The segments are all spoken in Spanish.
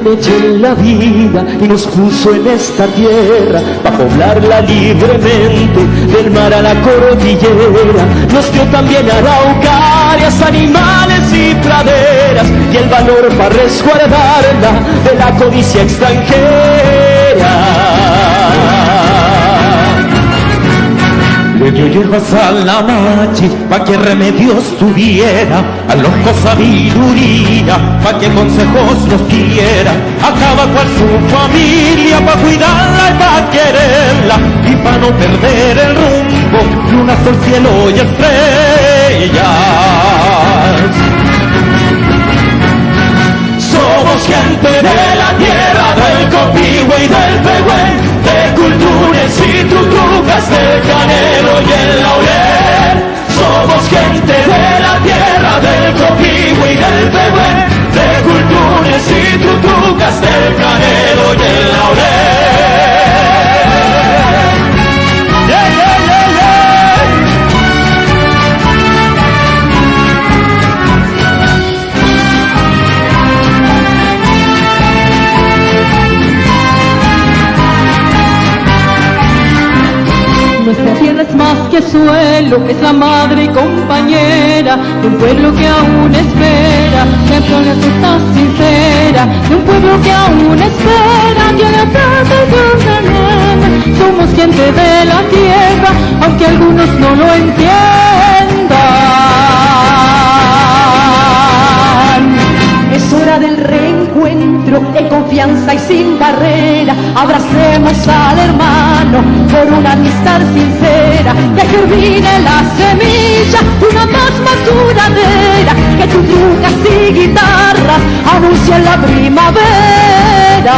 Geneche en la vida y nos puso en esta tierra para poblarla libremente, del mar a la cordillera. Nos dio también araucarias, animales y praderas, y el valor para resguardarla de la codicia extranjera. Le dio hierbas a la machi pa' que remedios tuviera, a loco sabiduría pa' que consejos nos diera, a cada cual su familia pa' cuidarla y pa' quererla, y pa' no perder el rumbo, luna, sol, cielo y estrellas. Somos gente de la tierra, del Copihue y del Pehuen, de culturas y tutucas, del canelo y el laurel. Somos gente de la tierra, del Copihue y del Pehuen, de culturas y tutucas, del canelo y el laurel. Yeah, yeah, yeah, yeah. Nuestra tierra es más que suelo, es la madre y compañera de un pueblo que aún espera, que la fruta sincera, de un pueblo que aún espera, que la trata de ordenar. Somos gente de la tierra, aunque algunos no lo entiendan. Es hora del reencuentro, en confianza y sin barrera. Abracemos al hermano por una amistad sincera. Que germine la semilla, una paz más duradera. Que tutucas y guitarras anuncien la primavera.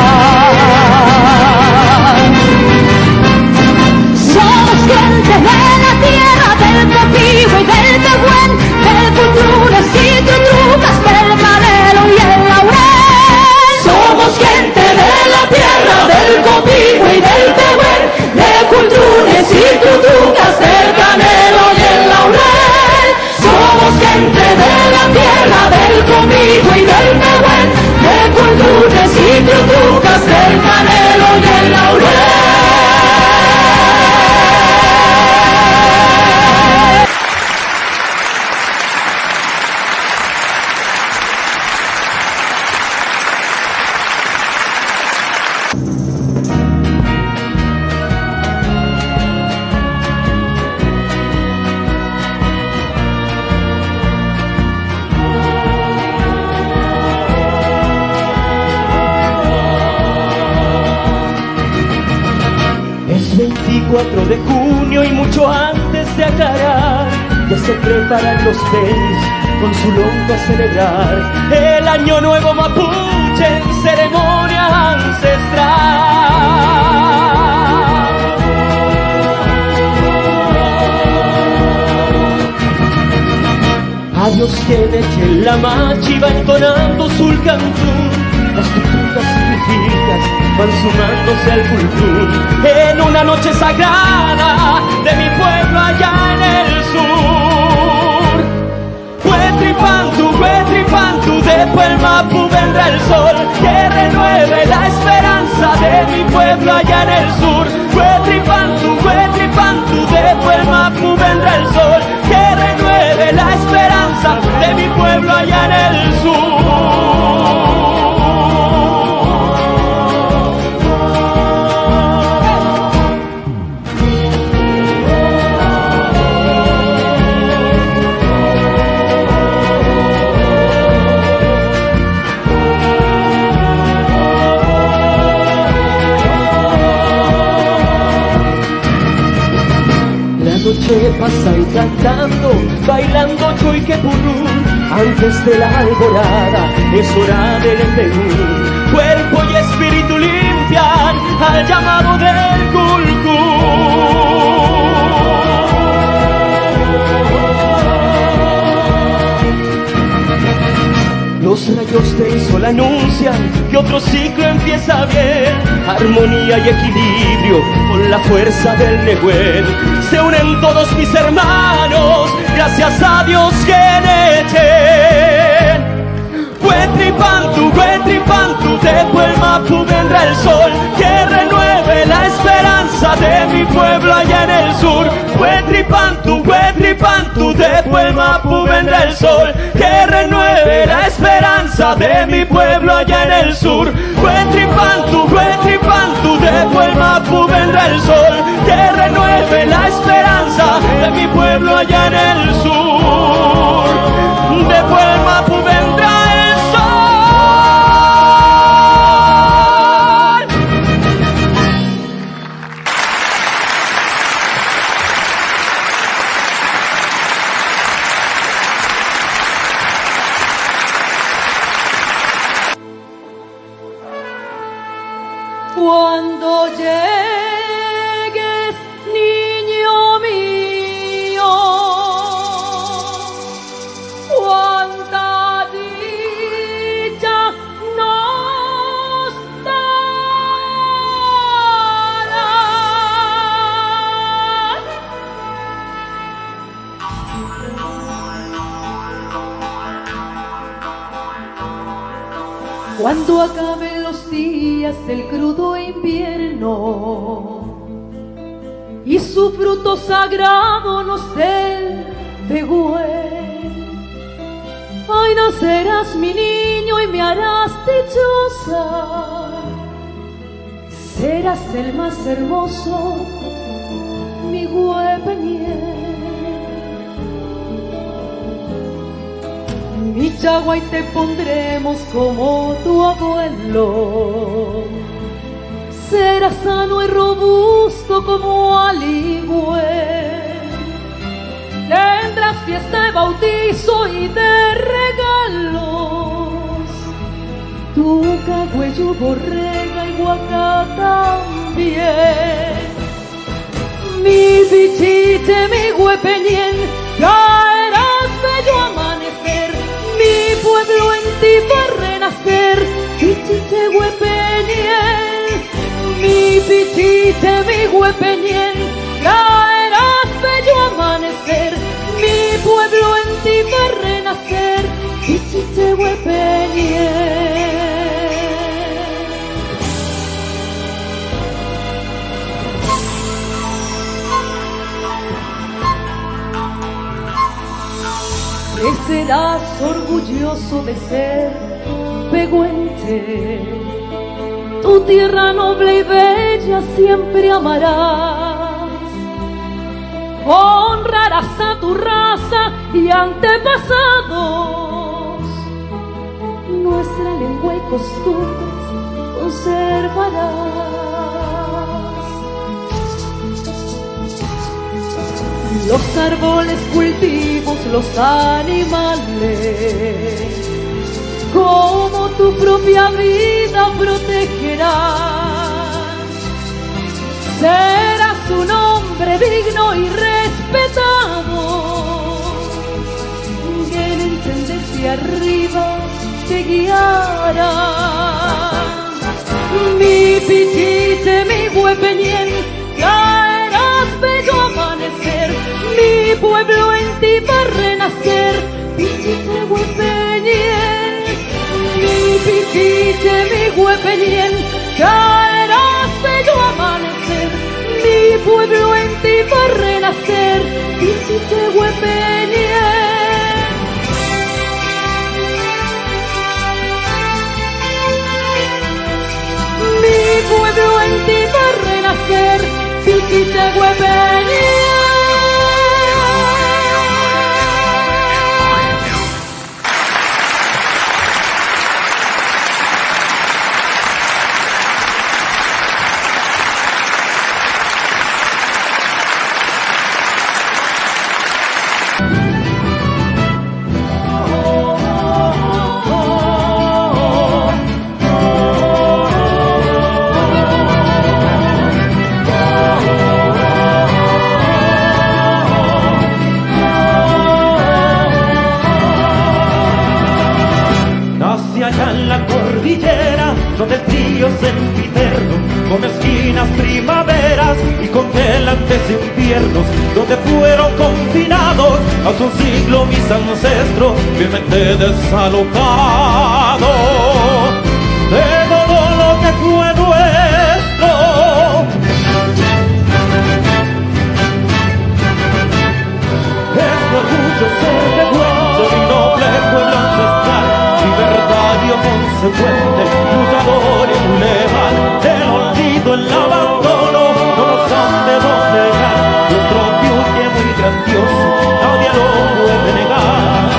Somos gente de la tierra, del Copihue y del Pehuen, de culturas y tutucas, del canelo y el laurel. Somos gente de la tierra, del Copihue y del Pehuen, de culturas y tutucas, del canelo y el laurel. Somos gente de la tierra, del Copihue y del Pehuen, de culturas y tutucas, del canelo y el laurel. Es 24 de junio y mucho antes de acabar, ya se preparan los peis con su longo a celebrar el año nuevo mapuche en ceremonia ancestral. Adiós Geneche, la machi va entonando sulcantún, las tutucas significas van sumándose al cultur en una noche sagrada de mi pueblo allá en el sur. Huetripantu, de Puelmapu vendrá el sol que renueve la esperanza de mi pueblo allá en el sur. Huetripantu, de Puelmapu vendrá el sol que renueve la esperanza de mi pueblo allá en el sur. La noche pasa y cantando, bailando choiquepurú, antes de la alborada es hora del empegú. Cuerpo y espíritu limpian al llamado del culcú. Los rayos del sol anuncian que otro ciclo empieza bien. Armonía y equilibrio con la fuerza del Nehuel. Se unen todos mis hermanos, gracias a Dios Geneche. Huetripantu, después el Mapu vendrá el sol, que renueve la esperanza de mi pueblo allá en el sur. Huetripantu, después el Mapu vendrá el sol, que renueve la esperanza de mi pueblo allá en el sur. Huetripantu, después el Mapu vendrá el sol, que renueve la esperanza de mi pueblo allá en el sur. Después el Mapu vendrá el sol. Cuando llegues, niño mío, cuánta dicha nos darás. Cuando acaben los días del crudo invierno y su fruto sagrado nos dé el pehuen, ay, nacerás mi niño y me harás dichosa, serás el más hermoso, mi huepeñel. Mi chagua y te pondremos como tu abuelo, serás sano y robusto como Aligüe. Tendrás fiesta de bautizo y de regalos, tu cagüello, borrega y guaca también. Mi pichiche, mi huepeñén, caerás bello amanecer, mi pueblo en ti va a renacer. Pichiche, huepeñén, mi pichiche, mi huepeñén, caerás bello amanecer, mi pueblo en ti va a renacer. Pichiche, huepeñén. Serás orgulloso de ser pehuenche, tu tierra noble y bella siempre amarás, honrarás a tu raza y antepasados, nuestra lengua y costumbres conservarás. Los árboles, cultivos, los animales, como tu propia vida protegerás. Serás un hombre digno y respetado, que el desde arriba te guiará. Mi pichite, mi huepeñén, caerás bello amanecer, mi pueblo en ti va a renacer. Pichiche, huepeñén, mi pichiche, mi huepeñén, caerás bello amanecer, mi pueblo en ti va a renacer. Pichiche, huepeñén. Mi pueblo en ti va a renacer. Pichiche, huepeñén. Donde el frío sempiterno, con esquinas primaveras y congelantes inviernos, donde fueron confinados hace un siglo mis ancestros, firmemente desalojados. legado de todo lo que fue nuestro. Es mi orgullo ser de Güenche, mi noble pueblo ancestral, libertario consecuente, luchador y leal. El olvido, el abandono no nos han de doblegar. Nuestro Piuque muy grandioso, nadie lo puede negar.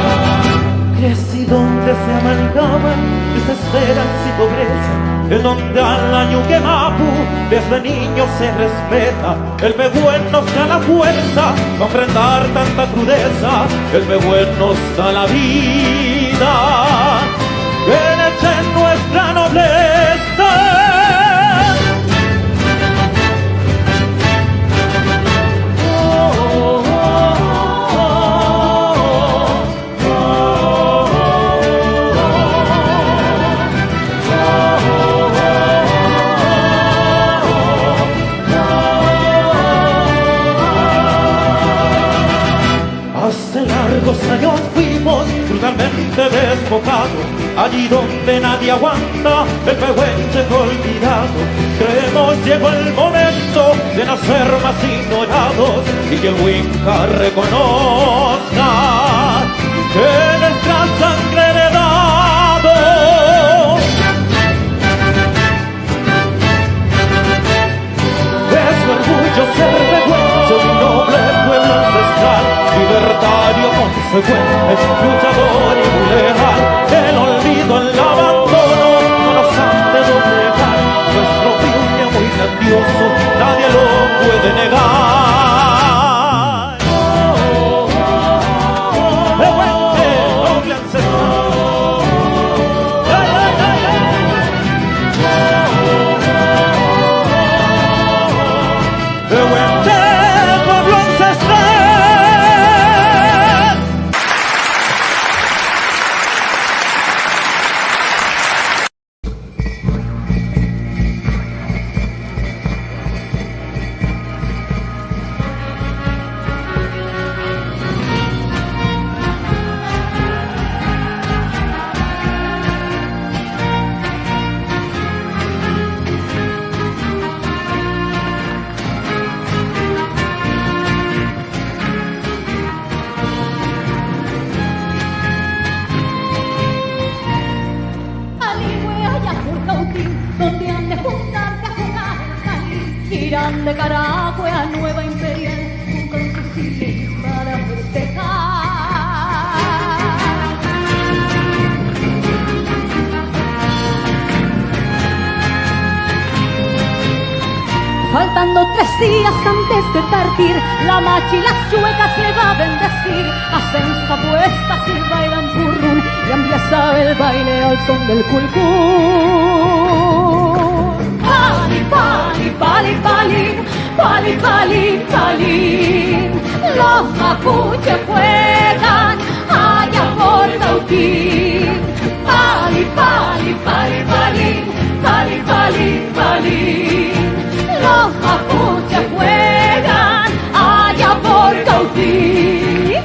Crecí donde se amalgaman desesperanza y pobreza, en donde al año que Mapu desde niño se respeta. El Pehuen nos da la fuerza para enfrentar tanta crudeza. El Pehuen nos da la vida que echa en nuestra nobleza. Hace largos años fuimos brutalmente despojados, allí donde nadie aguanta, el Pehuenche fue olvidado. Creemos llegó el momento de nacer más ignorados y que el Huinca reconozca que nuestra sangre heredado. Es mi orgullo ser Pehuenche, un noble pueblo ancestral, libertario consecuente, luchador y leal. El olvido, el abandono no nos han de doblegar. Nuestro Piuque muy grandioso, nadie lo puede negar. Pehuenche, noble ancestral. Pehuenche, pueblo ancestral. Donde han de juntarse a jugar el Cali, irán de Caracue a Nueva Imperial, con sus hijos para festejar. Faltando 3 días antes de partir, la machi y las chuecas le va a bendecir. Hacen sus apuestas y bailan purrún, y empieza el baile al son del culcún. Pali, pali, pali, palín, pali, pali, palín. Los mapuches juegan allá por Cautín. Pali, pali, pali, palín, pali, pali, palín. Los mapuches juegan allá por Cautín.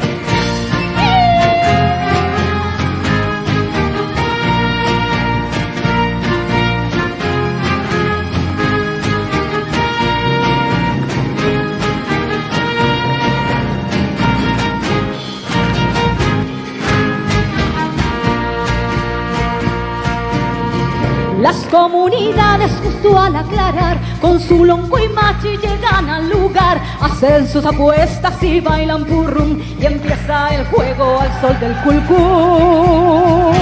Las comunidades justo al aclarar, con su lonco y machi llegan al lugar, hacen sus apuestas y bailan purrum, y empieza el juego al sol del culcún.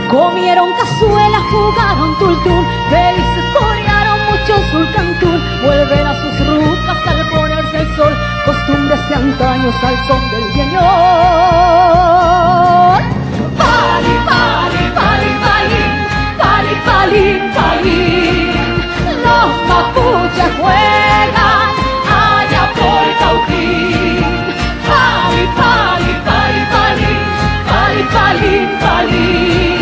Comieron cazuela, jugaron tultún, felices corearon mucho sulcantún, vuelven a sus rutas al ponerse el sol, costumbres de antaños al son del yeñón. Pali, pali, pali, palín, pali, pali, palín. Los mapuches juegan allá por Cautín. Pali, pali, pali, palín, pali, pali, palín.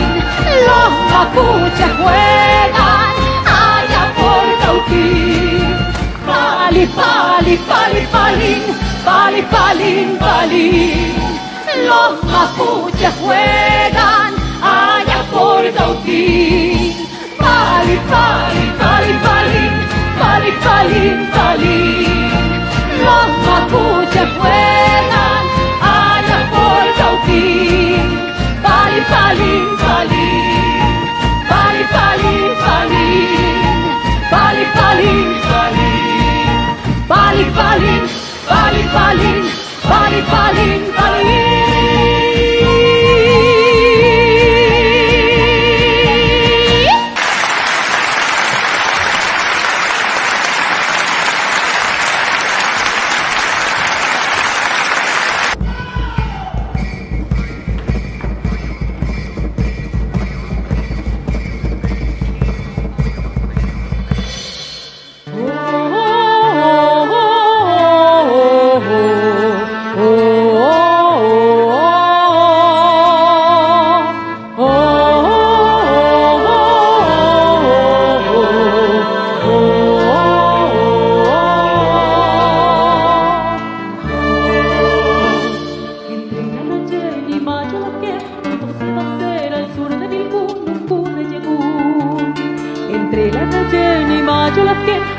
Los mapuches juegan allá por Cautín. Pali, pali, pali, pali, palín, pali, palín, palín. Los mapuches juegan allá por Cautín. Pali, pali, pali, palín, pali, palín, palín. Los mapuches juegan allá por Cautín. Pali, palín, palín, pali, palín, palín, pali, palín, palín, pali, palín, pali, palín, pali, palín, palín.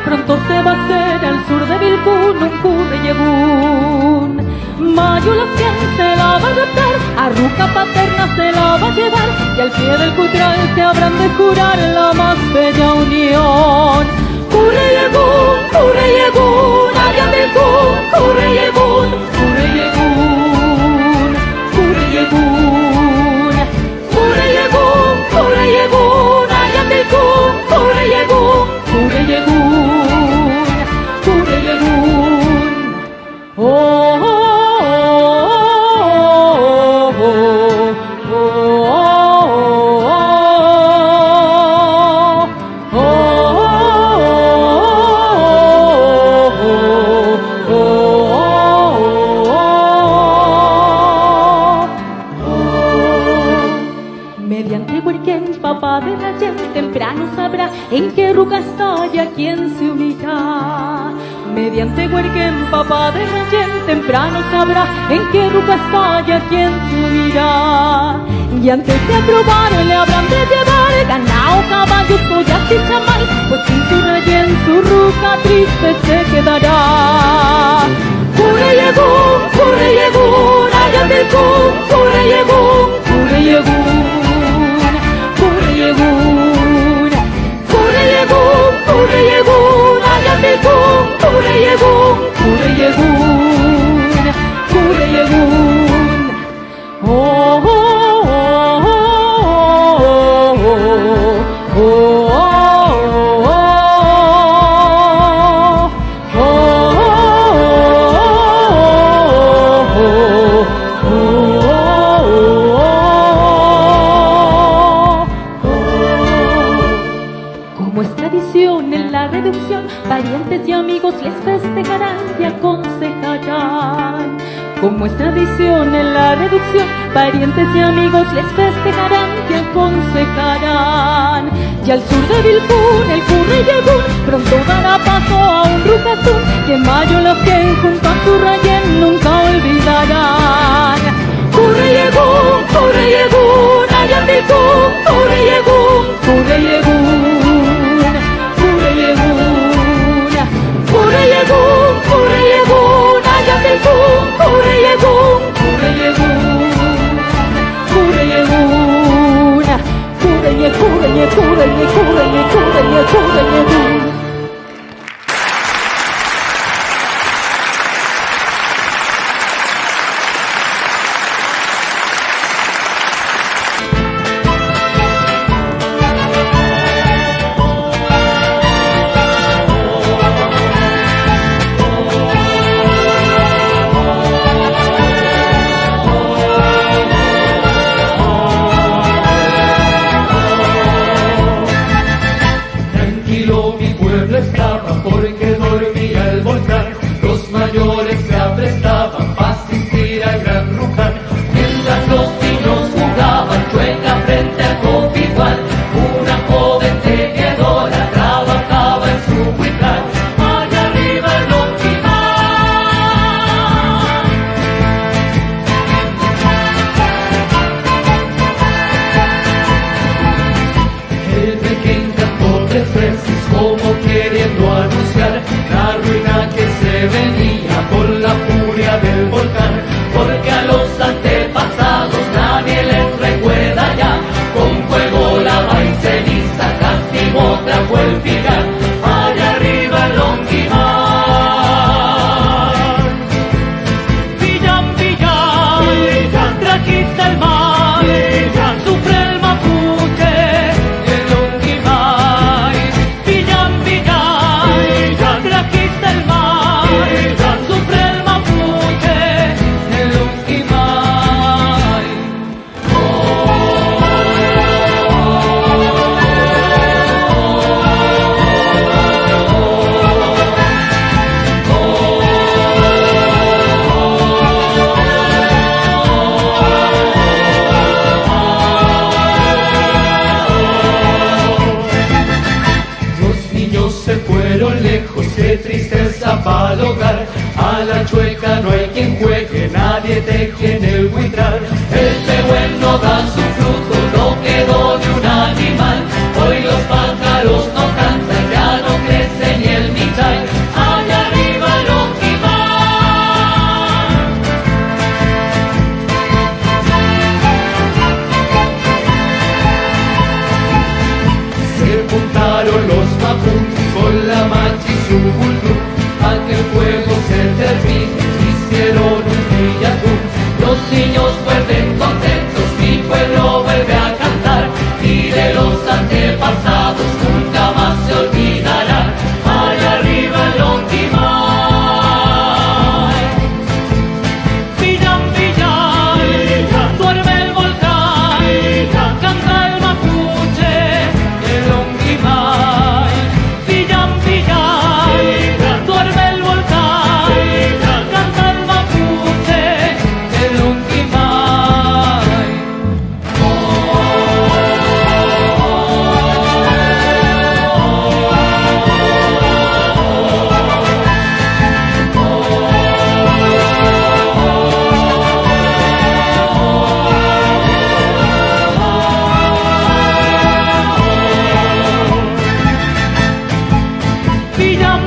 Pronto se va a hacer al sur de Vilcún un curreyegún. Mayo la fiel se la va a adaptar, a ruca paterna se la va a llevar, y al pie del cutral se habrán de jurar la más bella unión. Curreyegún, curreyegún, allá del Cún, curreyegún, curreyegún, curreyegún, curreyegún, curreyegún, allá del Cún, curreyegún, curreyegún. Papá de la gente temprano sabrá en qué ruca está y a quién se unirá. Mediante Huerquén, papá de la gente temprano sabrá en qué ruca está y a quién se unirá. Y antes de aprobar le habrán de llevar ganao, caballos, collas y chamal, pues sin su rey en su ruca triste se quedará. Curreyegún, curreyegún, allá del Cún, curreyegún, curreyegún. Curreyegún, curreyegún, curreyegún, allá del Cún, curreyegún, curreyegún, curreyegún. Oh, oh, oh, oh, oh, oh, en la reducción, parientes y amigos les festejarán y aconsejarán. Como es tradición en la reducción, parientes y amigos les festejarán y aconsejarán. Y al sur de Vilcún, el curreyegún pronto dará paso a un rucatún, y en mayo la fiel junto a su rayén nunca olvidarán. Curreyegún, curreyegún, allá en Vilcún, curreyegún, curreyegún. Curreyegún, curreyegún, allá del Cún, curreyegún, curreyegún, curreyegún, curreyegún, curreyegún, curreyegún. Allá arriba el Lonquimay.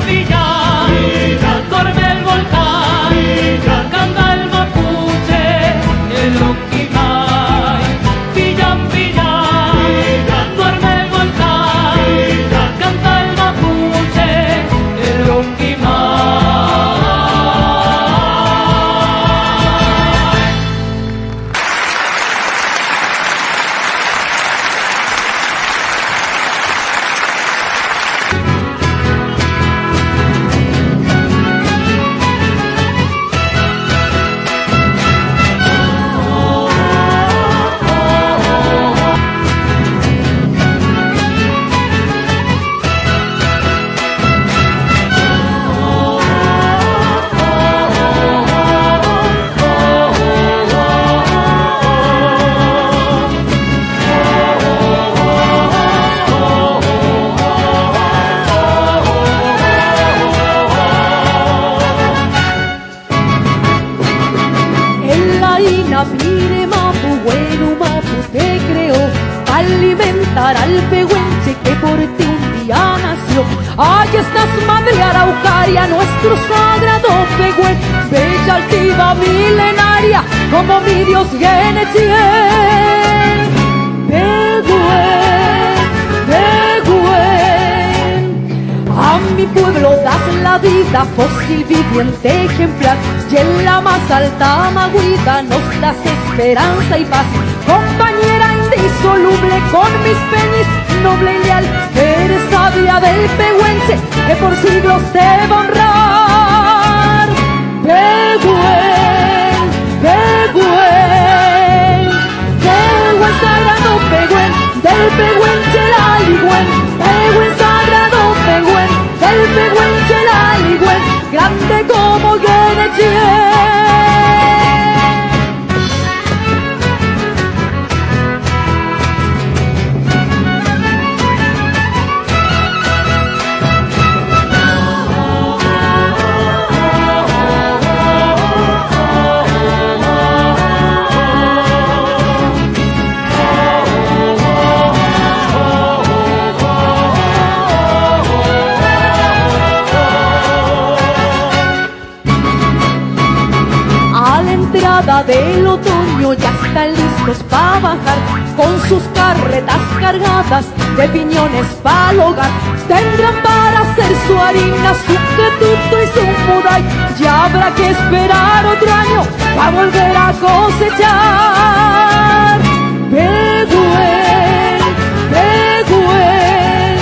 Villan, villan, duerme el volcán, canta el mapuche, el Uquimay. Villan, villan, duerme el volcán, canta el mapuche, el Uquimay. Mire mapu, bueno mapu te creó, alimentar al pehuenche que por ti un día nació. Ahí estás, madre araucaria, nuestro sagrado pehuen, bella, altiva, milenaria, como mi Dios Guenetien. Pehuen, pehuen, a mi pueblo das la vida, fósil viviente ejemplar, y en la más alta magüita nos das esperanza y paz. Compañera indisoluble con mis penis, noble y leal, eres sabia del pehuenche que por siglos te va a honrar. Pehuen, pehuen, pehuen sagrado pehuen, del pehuenche el aligüen, pehuen sagrado pehuen, del pehuenche el aligüen, grande como Guenetien. Del otoño ya están listos para bajar con sus carretas cargadas de piñones para el hogar. Tendrán para hacer su harina, su quetuto y su muday, y habrá que esperar otro año para volver a cosechar. Pehuen, pehuen,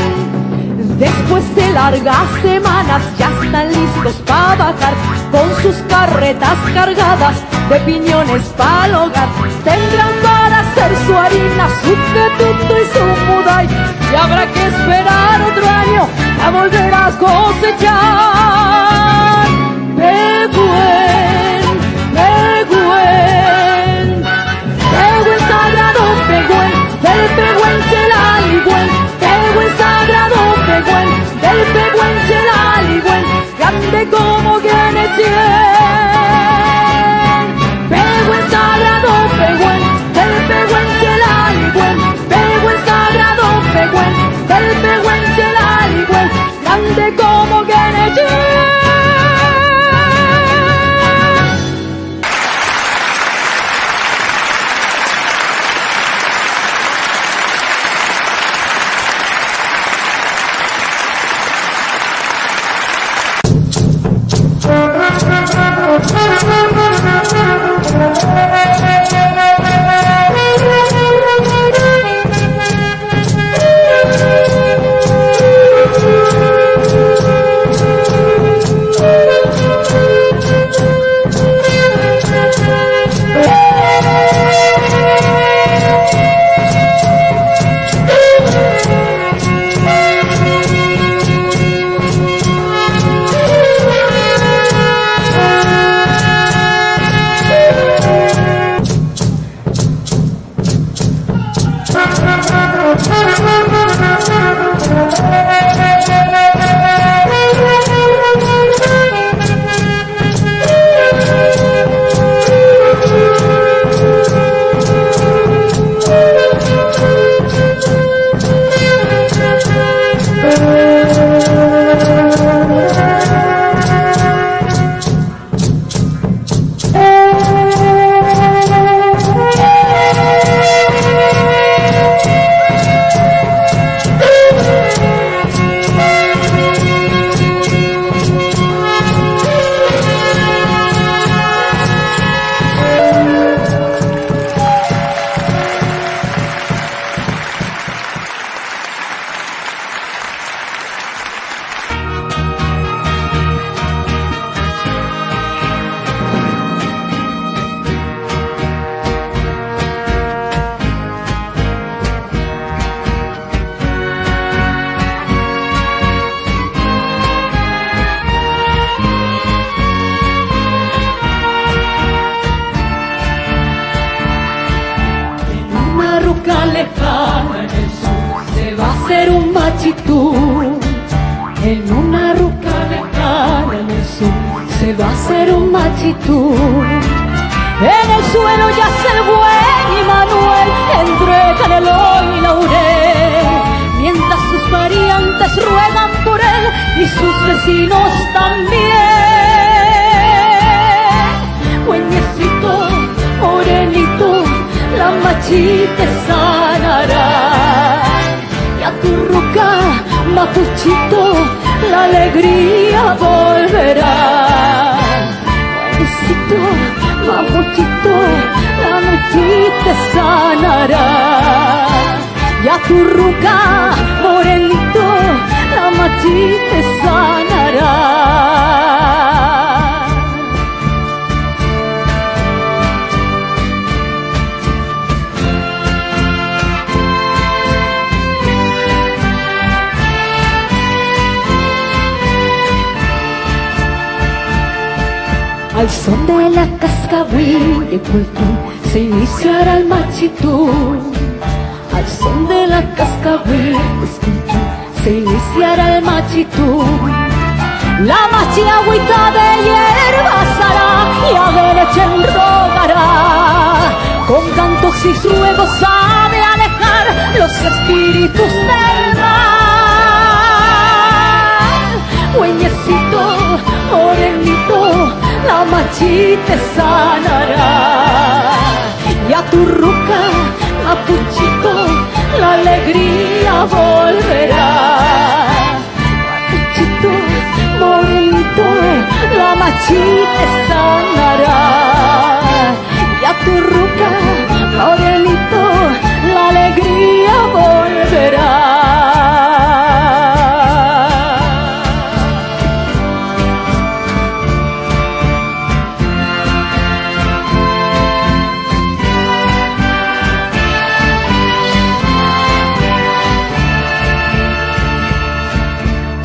después de largas semanas ya están listos para bajar con sus carretas cargadas de piñones para el hogar. Tendrán para hacer su harina, su quetuto y su muday, y habrá que esperar otro año a volver a cosechar. Pehuen, pehuen, pehuen sagrado pehuen, del pehuenche el aligüen, pehuen sagrado pehuen, del pehuenche el aligüen, grande como Guenetien. Pehuen sagrado pehuen, del pehuenche el aligüen, pehuen sagrado pehuen, del pehuenche el aligüen, grande como Guenetien. una ruca lejana en el sur se va a hacer un machitú. En el suelo yace el buen y Manuel entre canelo y laurel, mientras sus parientes ruegan por él y sus vecinos también. Buenecito, morenito, la machita sanará, y a tu ruca, mapuchito, la alegría volverá. Buenecito, mapuchito, la machita sanará, y a tu ruca, morenito, la machita sanará. Al son de la cascahuí de Cultún se iniciará el machitú. Al son de la cascahuí de Cultún se iniciará el machitú. La machiagüita de hierba sará y a derecha enrogará. Con cantos y ruegos sabe alejar los espíritus del mal. Güeyecito, morenito, la machita sanará, y a tu ruca, mapuchito, la alegría volverá. Mapuchito, morenito, la machita sanará, y a tu ruca, morenito, la alegría volverá.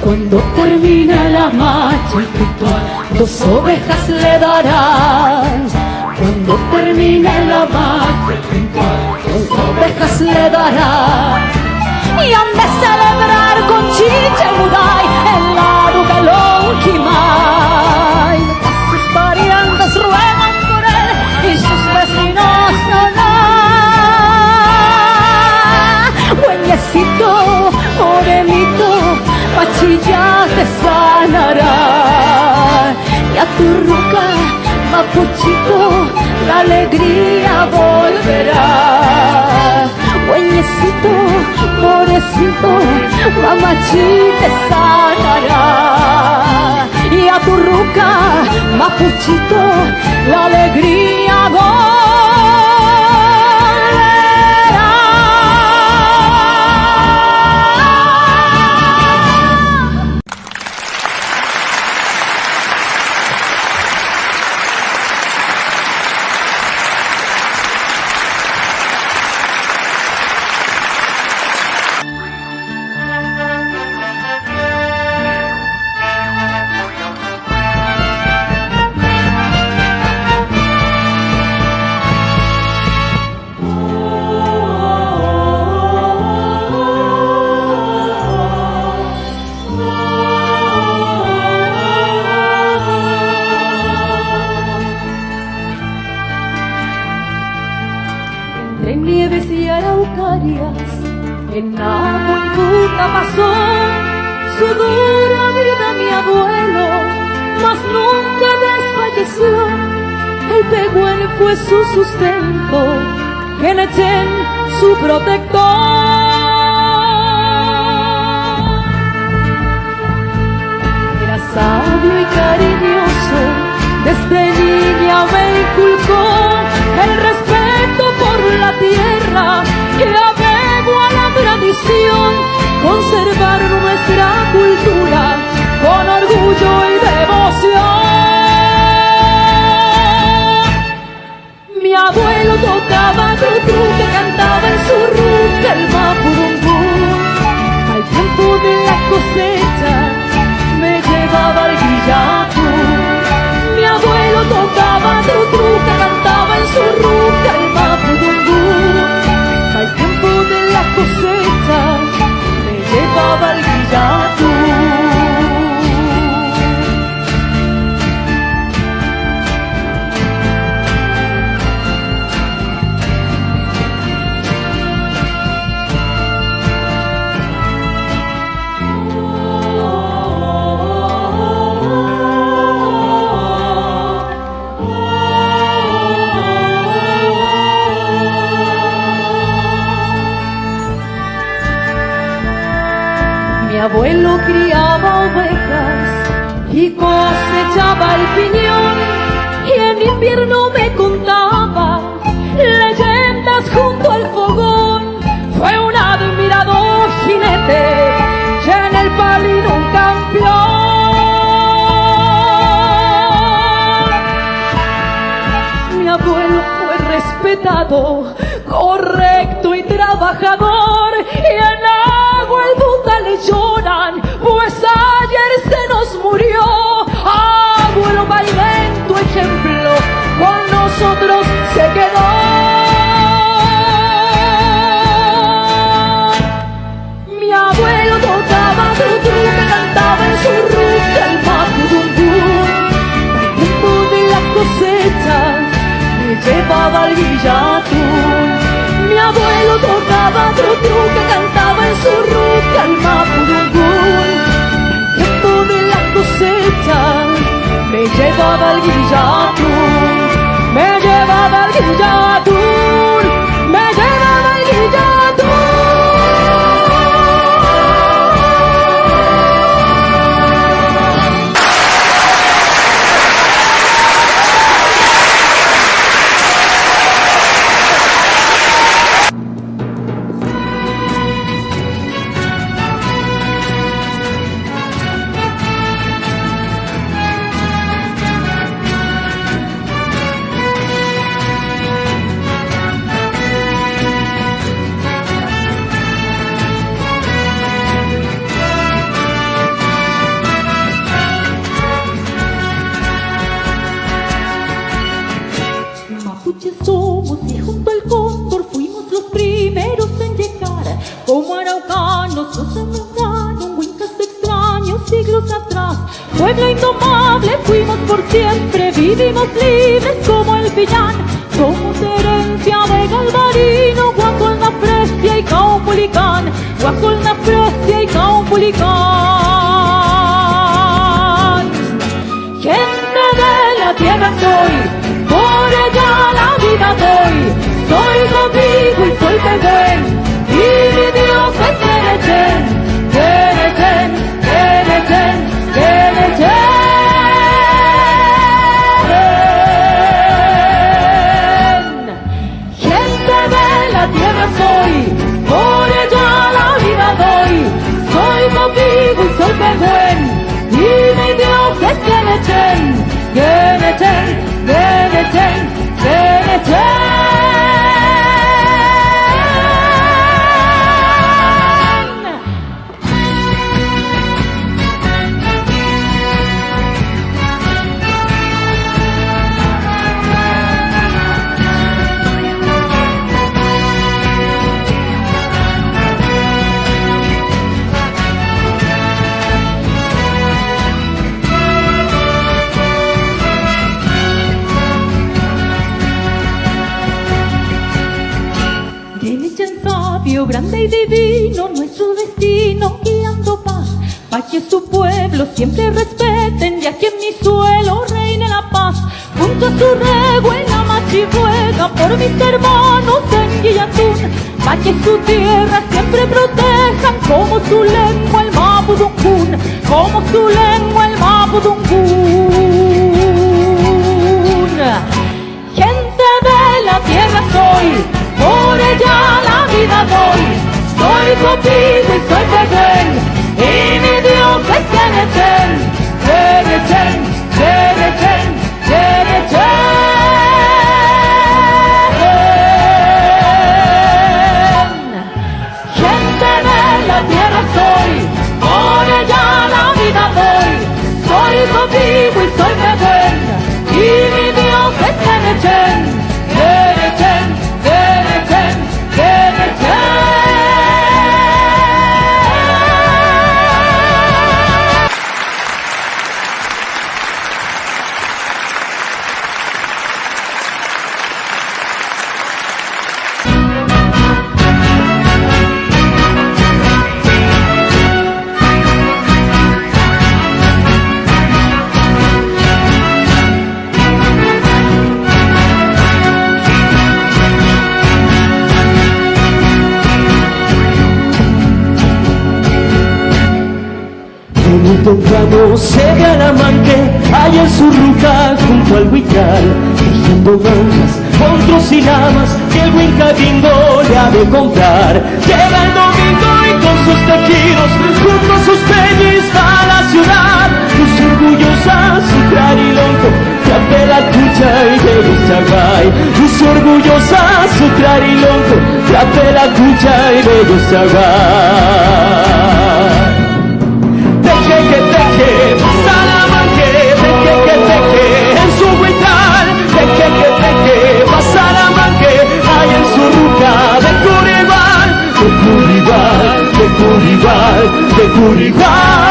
Cuando termine la marcha el ritual, 2 ovejas le darán. Cuando termine la marcha el ritual, 2 ovejas le darán. Y han de celebrar con chicha y muday el lado de Lonquimay. Sus parientes ruegan por él y sus vecinos no. Buenecito, morenito, machilla te sanará, y a tu ruca, mapuchito, la alegría volverá. Buenecito, morecito, mamachita te sanará, y a tu ruca, mapuchito, la alegría volverá. Entre nieves y araucarias, en Apuntuta pasó su dura vida mi abuelo, mas nunca desfalleció. El Pehuen fue su sustento, Quenechén su protector. Era sabio y cariñoso, desde niña me inculcó el respeto por la tierra y apego a la tradición, conservar nuestra cultura con orgullo y devoción. Mi abuelo tocaba tru-tru, que cantaba en su ruca el mapurumbú. Al tiempo de la cosecha me llevaba al guillar. y cosechaba el piñón, y en invierno me contaba leyendas junto al fogón. Fue un admirado jinete y en el palino un campeón. Mi abuelo fue respetado, correcto y trabajador, y en agua el Buda le lloran, pues ayer se nos murió. Abuelo, baila en tu ejemplo, con nosotros se quedó. Mi abuelo tocaba truca, cantaba en su ruta el mapudungún. Al tiempo de la cosecha me llevaba al guillatún. Mi abuelo tocaba truca, cantaba en su ruta el mapudungún. Al tiempo de la cosecha me llevaba al guillatún. Me llevaba al guillatún. Me llevaba al guillatún. Mapuches somos y junto al cóndor fuimos los primeros en llegar. Como araucanos nos amenazaron huincas extraños siglos atrás. Pueblo indomable fuimos por siempre, vivimos libres como el villán. Somos herencia de Galvarino, Guacolna, Fresia y Caupolicán. Guacolna, Fresia y Caupolicán. Gente de la tierra soy, por ella la vida doy. Soy contigo y soy Pehuen, y mi Dios es Querechen, Querechen, Querechen, Querechen. Gente de la tierra soy, por ella la vida doy. Soy contigo y soy Pehuen, y mi Dios es Querechen, Querechen, Querechen, Querechen. Grande y divino, nuestro destino guiando paz, para que su pueblo siempre respeten, y aquí en mi suelo reine la paz. Junto a su rego en la machi ruega por mis hermanos en Guillatún, para que su tierra siempre protejan, como su lengua el mapudungún, como su lengua el mapudungún. Gente de la tierra soy, por ella la vida doy. Soy contigo y soy Pehuen, y mi Dios es Querechen, Querechen, Querechen, Querechen. Gente de la tierra soy, por ella la vida doy. Soy contigo y soy Pehuen, y mi Dios es Querechen, Querechen, Querechen, Querechen. se ve al amante allá en su ruca junto al huical, tejiendo mangas con trocilamas que el Huinca gringo le ha de comprar. Llega el domingo y con sus tequilos junto a sus peñis va a la ciudad. Luz orgullosa su clarilonco que apela cucha y llega Chaguay. Luz orgullosa su clarilonco que apela cucha y llega Chaguay. Teje que teje, pasa la manque, teje que teje en su huital. Teje que teje, pasa la manque, hay en su ruca de Curigual, de Curigual, de Curigual, de Curigual.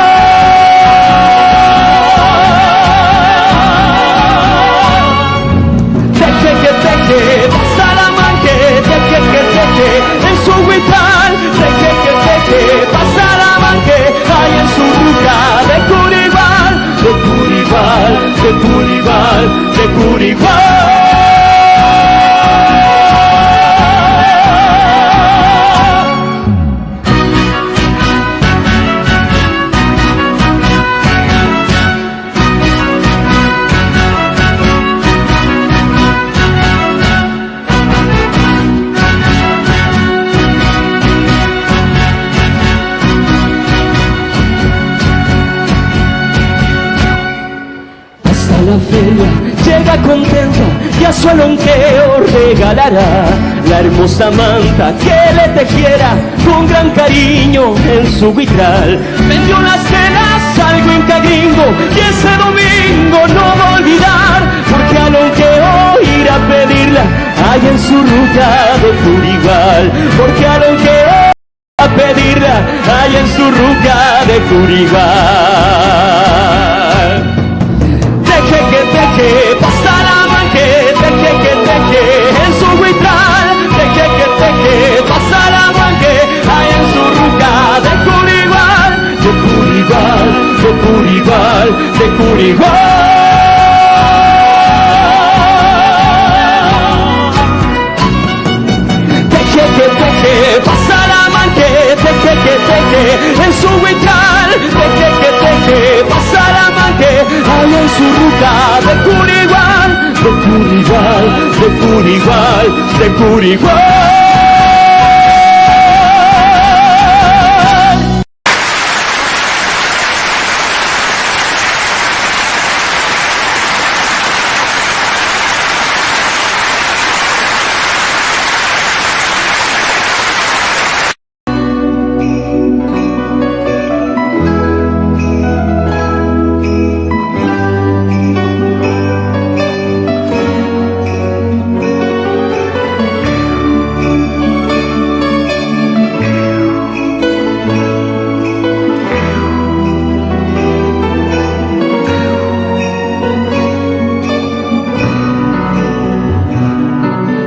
Teje que teje, pasa la manque, teje que teje en su huital. Teje que teje, pasa la manque, hay en su ruca de Curigual, de Curigual, de Curigual, de Curigual. La feria llega contenta y a su alonqueo regalará la hermosa manta que le tejiera con gran cariño en su vitral. Vendió las telas al Huinca gringo y ese domingo no va a olvidar, porque alonqueo ir a pedirla allá en su ruta de Curigual, porque alonqueo a pedirla allá en su ruta de Curigual. Teje que teje, pasa la manque, teje que teje en su huitral. Teje que teje, pasa la manque, hay en su ruca de Curigual, de Curigual, de Curigual, de Curigual. Teje que teje, pasa la manque, teje que teje en su huitral. Teje que teje, pasa la manque, hay en su ruca de Curigual, de Curigual, de Curigual, de Curigual.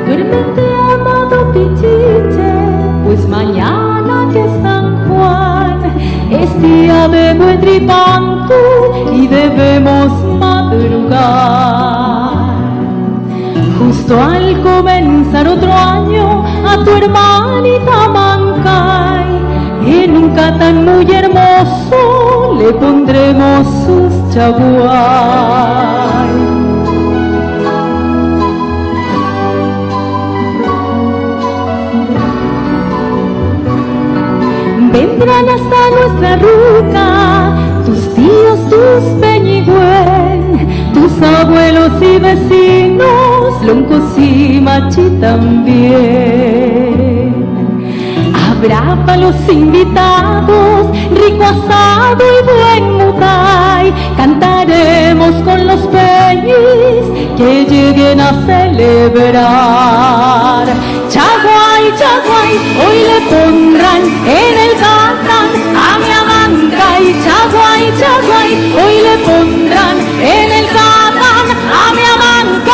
Duérmete, amado Pichiche, pues mañana que es San Juan es día de Huetripantu y debemos madrugar. Justo al comenzar otro año a tu hermanita Mancay, en un catán muy hermoso le pondremos sus chaguay. Vendrán hasta nuestra ruca tus tíos, tus peñigüen, tus abuelos y vecinos, loncos y machi también. Habrá para los invitados rico asado y buen mutay. Cantaremos con los peñis que lleguen a celebrar. Chaguay, chaguay, hoy le pondrán en el catán a mi Amancay. Chaguay, chaguay, hoy le pondrán en el catán a mi Amancay.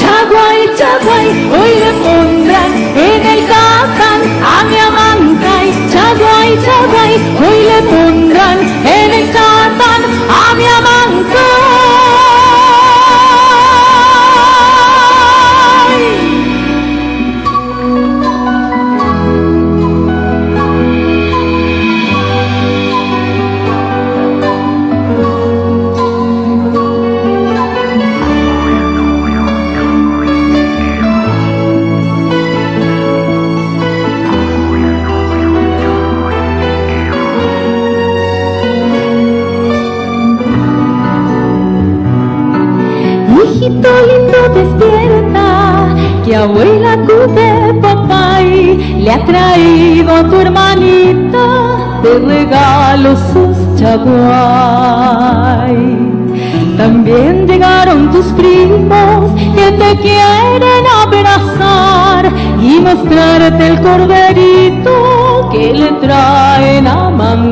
Chaguay, chaguay, hoy le pondrán en el catán a mi Amancay. Chaguay, chaguay, hoy le pondrán en el catán a mi Amancay. le ha traído a tu hermanita de regalo sus chaguay. También llegaron tus primos que te quieren abrazar y mostrarte el corderito que le traen a Mancay.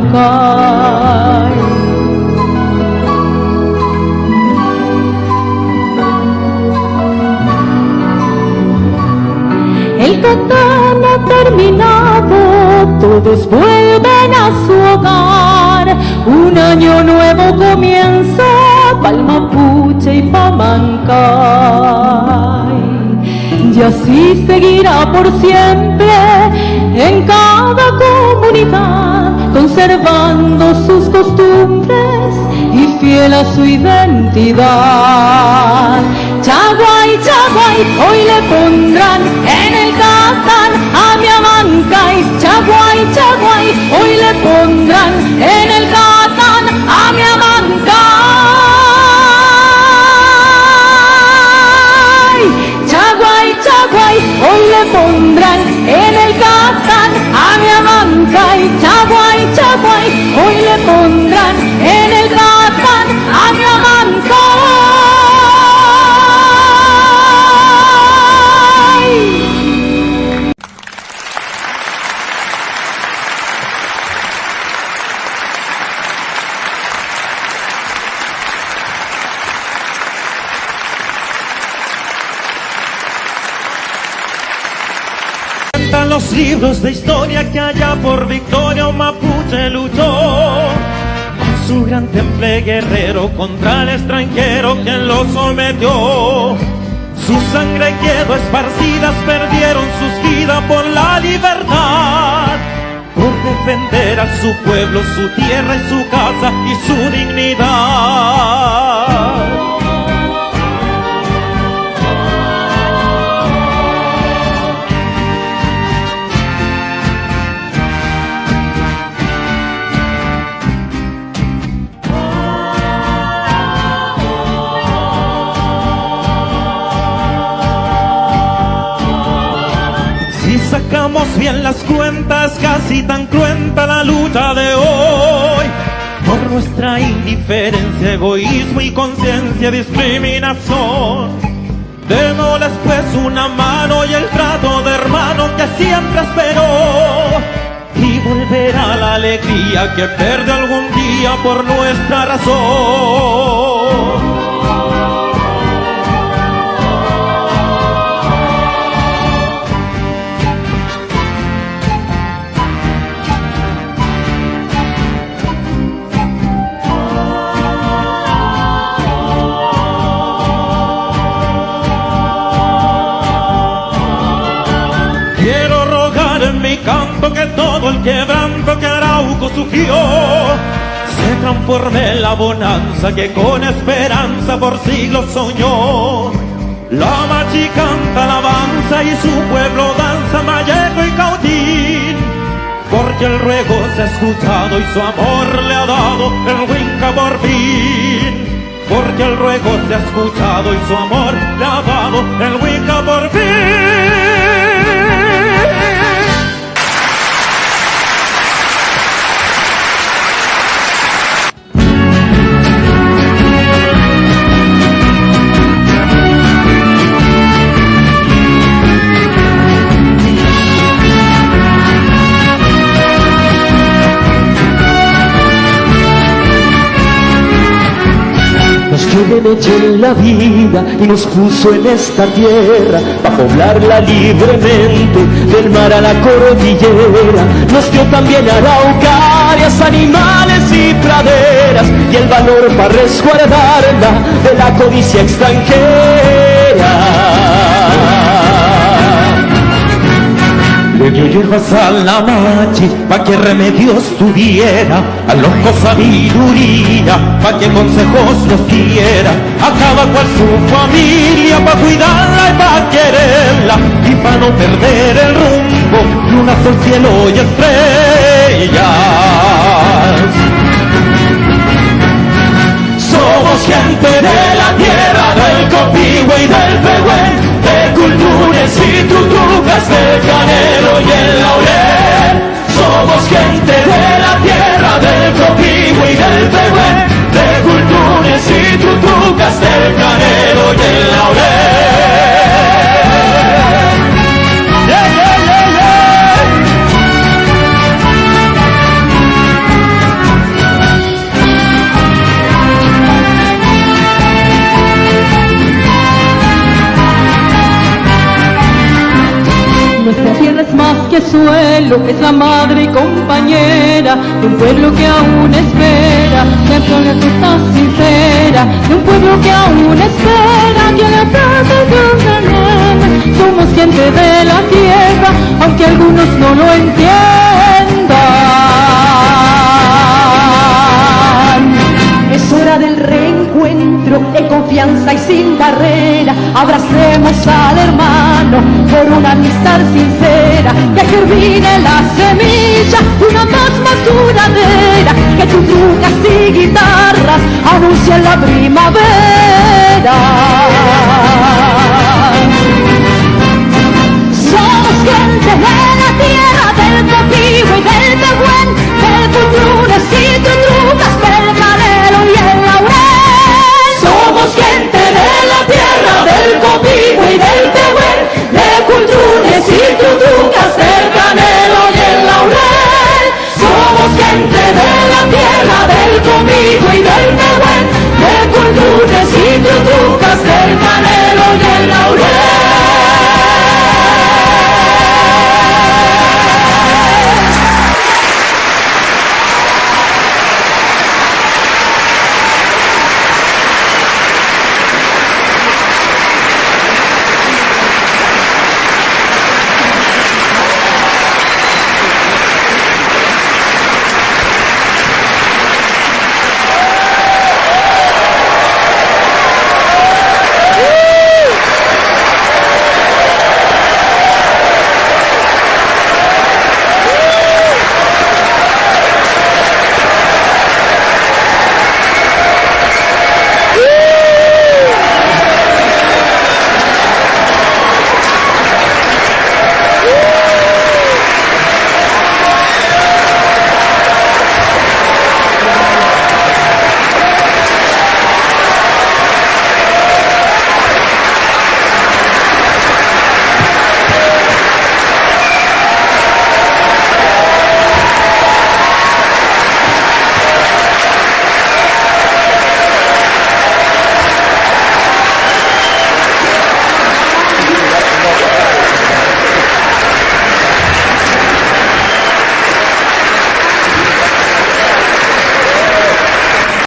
El cantón ha terminado, todos vuelven a su hogar. Un año nuevo comienza pa'l Mapuche y pa' Mancay. Y así seguirá por siempre en cada comunidad, conservando sus costumbres y fiel a su identidad. Chaguay, chaguay, hoy le pondrán en el catán a mi Amancay. Chaguay, chaguay, hoy le pondrán en el catán a mi Amancay. Chaguay, chaguay, hoy le pondrán en el catán a mi Amancay. Chaguay, chaguay, hoy le pondrán en el catán a mi Amancay. Los libros de historia que allá por Victoria un mapuche luchó con su gran temple guerrero contra el extranjero quien lo sometió. Su sangre quedó esparcidas, perdieron sus vidas por la libertad, por defender a su pueblo, su tierra y su casa y su dignidad. Sacamos bien las cuentas, casi tan cruenta la lucha de hoy. Por nuestra indiferencia, egoísmo y conciencia, discriminación. Démosles pues una mano y el trato de hermano que siempre esperó. Y volverá la alegría que perdió algún día por nuestra razón. Canto que todo el quebranto que Arauco sufrió se transforme en la bonanza que con esperanza por siglos soñó. La machi canta alabanza y su pueblo danza Mayeco y Cautín, porque el ruego se ha escuchado y su amor le ha dado el Huinca por fin. Porque el ruego se ha escuchado y su amor le ha dado el Huinca por fin. Bien hecho en la vida y nos puso en esta tierra para poblarla libremente del mar a la cordillera. Nos dio también araucarias, animales y praderas y el valor para resguardarla de la codicia extranjera. Le dio hierbas a la machi pa' que remedios tuviera, a loco sabiduría pa' que consejos los diera, a cada cual su familia pa' cuidarla y pa' quererla y pa' no perder el rumbo de una sol cielo y estrellas. Somos gente de la tierra, del Copihue y del Pehuen, de Cultunes y Tutucas, Trucas, del Canelo y el Laurel. Somos gente de la tierra, del Copihue y del Pehuen, de Cultunes y Trucas, del Canelo y el Laurel. Yeah, yeah, yeah, yeah. Nuestra tierra es más que suelo, es la madre y compañera de un pueblo que aún espera, de una fruta sincera, de un pueblo que aún espera que le trate de una nena. Somos gente de la tierra, aunque algunos no lo entiendan. Es hora del reencuentro, de confianza y sin barrera. Abracemos al hermano por una amistad sincera. Que germine la semilla, una voz más duradera. Que trucas y guitarras anuncien la primavera. Somos gente de la tierra, del Copihue y del Pehuen, del Cultunes y Trucas, del Canelo y el Laurel. Somos gente de la tierra, del Copihue y del Pehuen, de Cultunes y Trucas, del Canelo y el Laurel. Somos gente de la tierra, del Copihue y del Pehuen, de Cultunes y